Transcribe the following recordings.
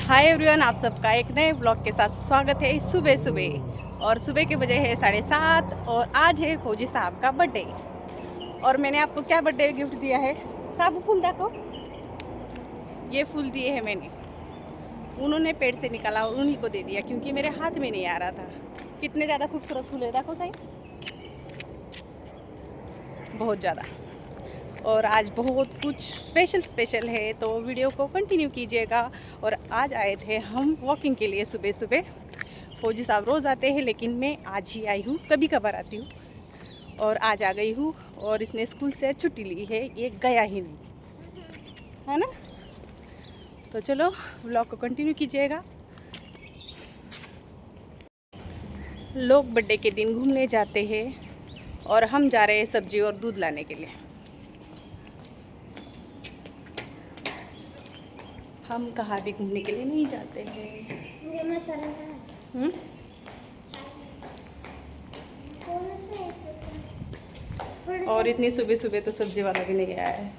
Hi everyone, आप सबका एक नए ब्लॉग के साथ स्वागत है। सुबह सुबह और सुबह के बजे है 7:30 और आज है फौजी साहब का बर्थडे। और मैंने आपको क्या बर्थडे गिफ्ट दिया है? साहब फूल देखो, ये फूल दिए हैं मैंने। उन्होंने पेड़ से निकाला और उन्हीं को दे दिया क्योंकि मेरे हाथ में नहीं आ रहा था। कितने ज़्यादा खूबसूरत फूल है, देखो सही, बहुत ज़्यादा। और आज बहुत कुछ स्पेशल है, तो वीडियो को कंटिन्यू कीजिएगा। और आज आए थे हम वॉकिंग के लिए सुबह सुबह। फौजी साहब रोज़ आते हैं लेकिन मैं आज ही आई हूँ, कभी कभार आती हूँ और आज आ गई हूँ। और इसने स्कूल से छुट्टी ली है, ये गया ही नहीं, है ना। तो चलो व्लॉग को कंटिन्यू कीजिएगा। लोग बर्थडे के दिन घूमने जाते हैं और हम जा रहे हैं सब्जी और दूध लाने के लिए। हम कहाँ भी घूमने के लिए नहीं जाते हैं। और इतनी सुबह सुबह तो सब्जी वाला भी नहीं आया है,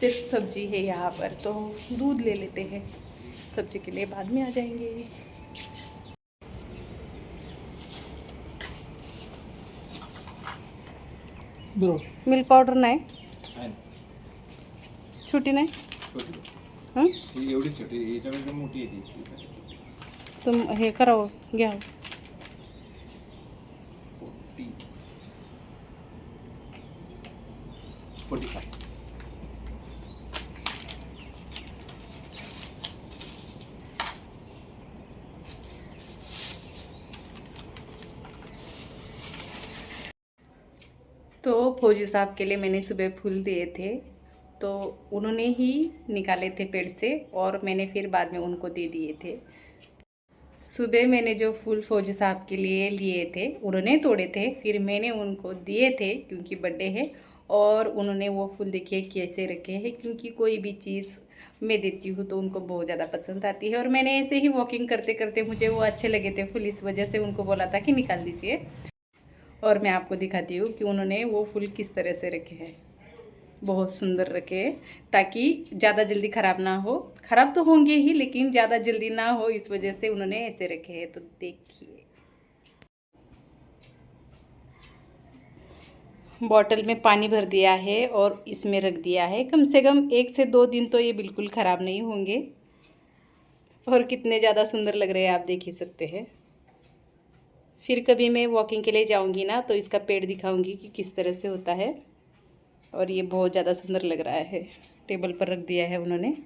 सिर्फ सब्जी है यहाँ पर, तो दूध ले लेते हैं। सब्जी के लिए बाद में आ जाएंगे। मिल्क पावडर नाही, छोटी नाही, एवढी छोटी, याच्यापेक्षा मोठी येते. तुम हे करावं घ्या। 45. तो फौजी साहब के लिए मैंने सुबह फूल दिए थे, तो उन्होंने ही निकाले थे पेड़ से और मैंने फिर बाद में उनको दे दिए थे। सुबह मैंने जो फूल फौजी साहब के लिए लिए थे उन्होंने तोड़े थे, फिर मैंने उनको दिए थे क्योंकि बर्थडे है। और उन्होंने वो फूल देखिए कैसे रखे हैं, क्योंकि कोई भी चीज़ मैं देती हूँ तो उनको बहुत ज़्यादा पसंद आती है। और मैंने ऐसे ही वॉकिंग करते करते मुझे वो अच्छे लगे थे फूल, इस वजह से उनको बोला था कि निकाल दीजिए। और मैं आपको दिखाती हूँ कि उन्होंने वो फूल किस तरह से रखे हैं। बहुत सुंदर रखे, ताकि ज़्यादा जल्दी ख़राब ना हो। ख़राब तो होंगे ही लेकिन ज़्यादा जल्दी ना हो, इस वजह से उन्होंने ऐसे रखे हैं। तो देखिए, बॉटल में पानी भर दिया है और इसमें रख दिया है। कम से कम 1 से 2 दिन तो ये बिल्कुल ख़राब नहीं होंगे। और कितने ज़्यादा सुंदर लग रहे हैं, आप देख ही सकते हैं। फिर कभी मैं वॉकिंग के लिए जाऊंगी ना तो इसका पेड़ दिखाऊंगी कि किस तरह से होता है। और ये बहुत ज़्यादा सुंदर लग रहा है, टेबल पर रख दिया है उन्होंने।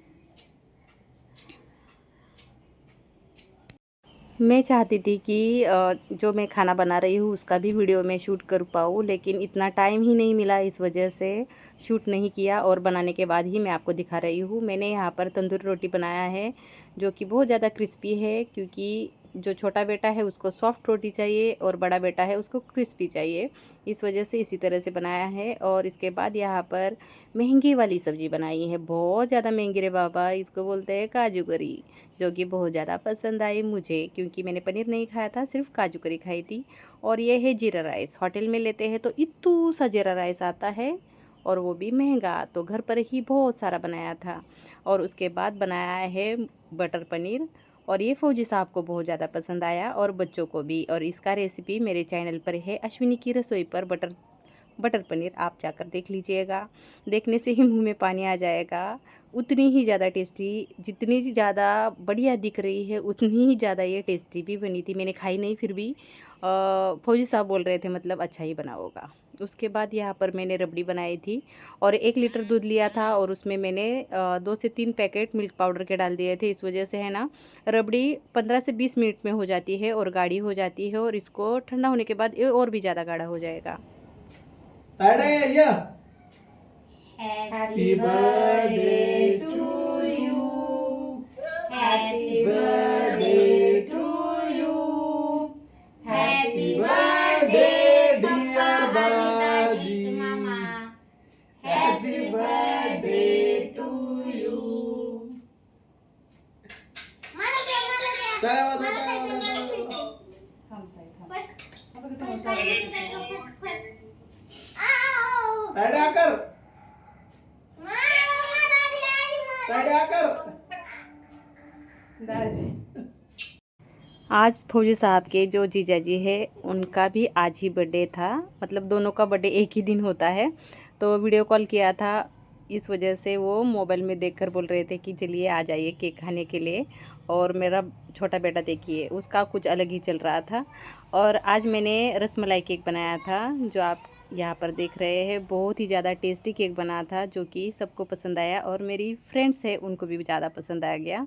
मैं चाहती थी कि जो मैं खाना बना रही हूँ उसका भी वीडियो में शूट कर पाऊँ, लेकिन इतना टाइम ही नहीं मिला, इस वजह से शूट नहीं किया। और बनाने के बाद ही मैं आपको दिखा रही हूँ। मैंने यहाँ पर तंदूरी रोटी बनाया है जो कि बहुत ज़्यादा क्रिस्पी है, क्योंकि जो छोटा बेटा है उसको सॉफ्ट रोटी चाहिए और बड़ा बेटा है उसको क्रिस्पी चाहिए, इस वजह से इसी तरह से बनाया है। और इसके बाद यहाँ पर महंगी वाली सब्ज़ी बनाई है, बहुत ज़्यादा महंगी रे बाबा, इसको बोलते हैं काजू करी, जो कि बहुत ज़्यादा पसंद आई मुझे, क्योंकि मैंने पनीर नहीं खाया था, सिर्फ काजू करी खाई थी। और ये है जीरा राइस, होटल में लेते हैं तो इत्तू सा जीरा राइस आता है और वो भी महंगा, तो घर पर ही बहुत सारा बनाया था। और उसके बाद बनाया है बटर पनीर, और ये फौजी साहब को बहुत ज़्यादा पसंद आया और बच्चों को भी। और इसका रेसिपी मेरे चैनल पर है, अश्विनी की रसोई पर, बटर पनीर, आप जाकर देख लीजिएगा। देखने से ही मुंह में पानी आ जाएगा। उतनी ही ज़्यादा टेस्टी, जितनी ज़्यादा बढ़िया दिख रही है उतनी ही ज़्यादा ये टेस्टी भी बनी थी। मैंने खाई नहीं, फिर भी फौजी साहब बोल रहे थे मतलब अच्छा ही बना होगा। उसके बाद यहाँ पर मैंने रबड़ी बनाई थी और 1 लीटर दूध लिया था और उसमें मैंने 2 से 3 पैकेट मिल्क पाउडर के डाल दिए थे। इस वजह से है ना, रबड़ी 15 से 20 मिनट में हो जाती है और गाढ़ी हो जाती है, और इसको ठंडा होने के बाद ये और भी ज़्यादा गाढ़ा हो जाएगा। Happy birthday to you. Happy birthday to you. Happy birthday dear Baji. Happy birthday to you. दाजी। आज फौजी साहब के जो जीजा जी है उनका भी आज ही बर्थडे था, मतलब दोनों का बर्थडे एक ही दिन होता है। तो वीडियो कॉल किया था, इस वजह से वो मोबाइल में देखकर बोल रहे थे कि चलिए आ जाइए केक खाने के लिए। और मेरा छोटा बेटा देखिए उसका कुछ अलग ही चल रहा था। और आज मैंने रसमलाई केक बनाया था, जो आप यहाँ पर देख रहे हैं। बहुत ही ज़्यादा टेस्टी केक बना था, जो कि सबको पसंद आया और मेरी फ्रेंड्स है उनको भी ज़्यादा पसंद आ गया।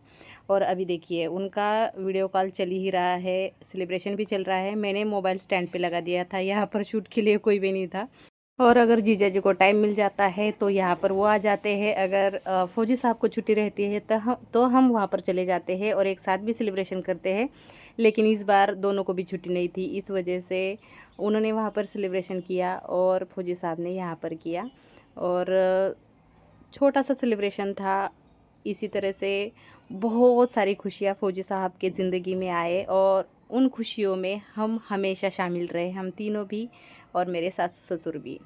और अभी देखिए उनका वीडियो कॉल चल ही रहा है, सेलिब्रेशन भी चल रहा है। मैंने मोबाइल स्टैंड पे लगा दिया था, यहाँ पर शूट के लिए कोई भी नहीं था। और अगर जीजा जी को टाइम मिल जाता है तो यहाँ पर वो आ जाते हैं। अगर फौजी साहब को छुट्टी रहती है तो हम वहाँ पर चले जाते हैं और एक साथ भी सेलिब्रेशन करते हैं। लेकिन इस बार दोनों को भी छुट्टी नहीं थी, इस वजह से उन्होंने वहाँ पर सेलिब्रेशन किया और फौजी साहब ने यहाँ पर किया। और छोटा सा सेलिब्रेशन था। इसी तरह से बहुत सारी खुशियाँ फौजी साहब के ज़िंदगी में आए और उन खुशियों में हम हमेशा शामिल रहे, हम तीनों भी और मेरे सास ससुर भी।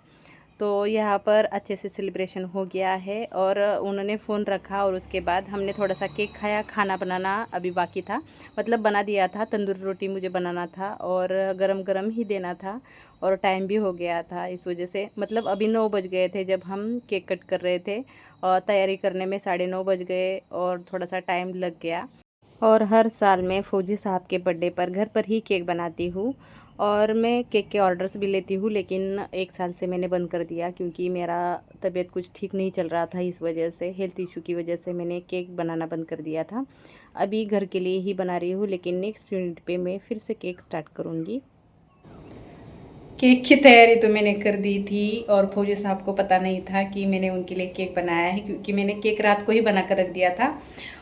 तो यहाँ पर अच्छे से सेलिब्रेशन हो गया है और उन्होंने फ़ोन रखा और उसके बाद हमने थोड़ा सा केक खाया। खाना बनाना अभी बाकी था, मतलब बना दिया था। तंदूरी रोटी मुझे बनाना था और गरम गरम ही देना था और टाइम भी हो गया था, इस वजह से मतलब अभी 9 बज गए थे जब हम केक कट कर रहे थे और तैयारी करने में 9:30 बज गए और थोड़ा सा टाइम लग गया। और हर साल मैं फौजी साहब के बर्थडे पर घर पर ही केक बनाती हूँ और मैं केक के ऑर्डर्स भी लेती हूँ। लेकिन एक साल से मैंने बंद कर दिया क्योंकि मेरा तबीयत कुछ ठीक नहीं चल रहा था, इस वजह से हेल्थ इशू की वजह से मैंने केक बनाना बंद कर दिया था। अभी घर के लिए ही बना रही हूँ, लेकिन नेक्स्ट यूनिट पे मैं फिर से केक स्टार्ट करूँगी। केक की तैयारी तो मैंने कर दी थी और फौजी साहब को पता नहीं था कि मैंने उनके लिए केक बनाया है, क्योंकि मैंने केक रात को ही बना कर रख दिया था।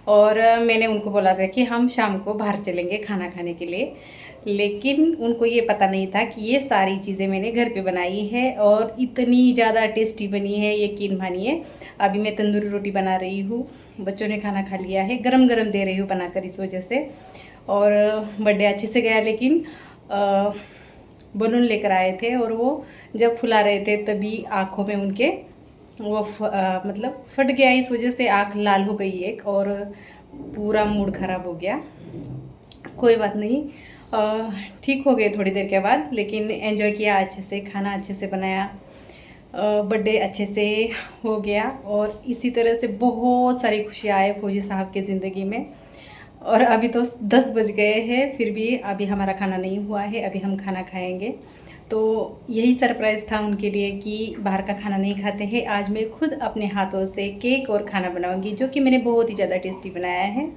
और मैंने उनको बोला था कि हम शाम को बाहर चलेंगे खाना खाने के लिए, लेकिन उनको ये पता नहीं था कि ये सारी चीज़ें मैंने घर पे बनाई है और इतनी ज़्यादा टेस्टी बनी है, यकीन मानिए। अभी मैं तंदूरी रोटी बना रही हूँ, बच्चों ने खाना खा लिया है, गरम गरम दे रही हूँ बनाकर, इस वजह से। और बर्थडे अच्छे से गया, लेकिन बलून लेकर आए थे और वो जब फुला रहे थे तभी आँखों में उनके वो मतलब फट गया, इस वजह से आँख लाल हो गई एक और पूरा मूड ख़राब हो गया। कोई बात नहीं, ठीक हो गए थोड़ी देर के बाद, लेकिन एंजॉय किया अच्छे से, खाना अच्छे से बनाया, बर्थडे अच्छे से हो गया। और इसी तरह से बहुत सारी खुशियाँ आए फौजी साहब के ज़िंदगी में। और अभी तो 10 बज गए हैं, फिर भी अभी हमारा खाना नहीं हुआ है, अभी हम खाना खाएंगे। तो यही सरप्राइज़ था उनके लिए कि बाहर का खाना नहीं खाते हैं। आज मैं खुद अपने हाथों से केक और खाना बनाऊंगी, जो कि मैंने बहुत ही ज़्यादा टेस्टी बनाया है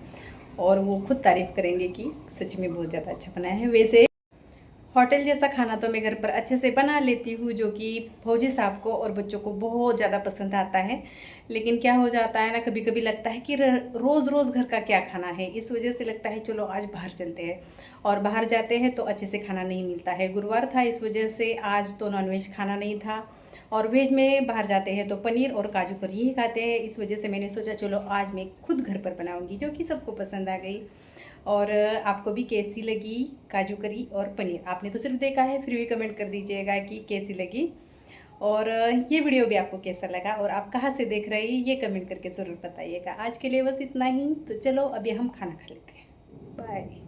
और वो खुद तारीफ़ करेंगे कि सच में बहुत ज़्यादा अच्छा बनाया है। वैसे होटल जैसा खाना तो मैं घर पर अच्छे से बना लेती हूँ, जो कि फौजी साहब को और बच्चों को बहुत ज़्यादा पसंद आता है। लेकिन क्या हो जाता है ना, कभी कभी लगता है कि रोज़ रोज़ घर का क्या खाना है, इस वजह से लगता है चलो आज बाहर चलते हैं। और बाहर जाते हैं तो अच्छे से खाना नहीं मिलता है। गुरुवार था, इस वजह से आज तो नॉनवेज खाना नहीं था। और वेज में बाहर जाते हैं तो पनीर और काजू करी ही खाते हैं, इस वजह से मैंने सोचा चलो आज मैं खुद घर पर बनाऊँगी, जो कि सबको पसंद आ गई। और आपको भी कैसी लगी काजू करी और पनीर? आपने तो सिर्फ देखा है, फिर भी कमेंट कर दीजिएगा कि कैसी लगी। और ये वीडियो भी आपको कैसा लगा और आप कहाँ से देख रहे हैं ये कमेंट करके ज़रूर बताइएगा। आज के लिए बस इतना ही, तो चलो अभी हम खाना खा लेते हैं। बाय।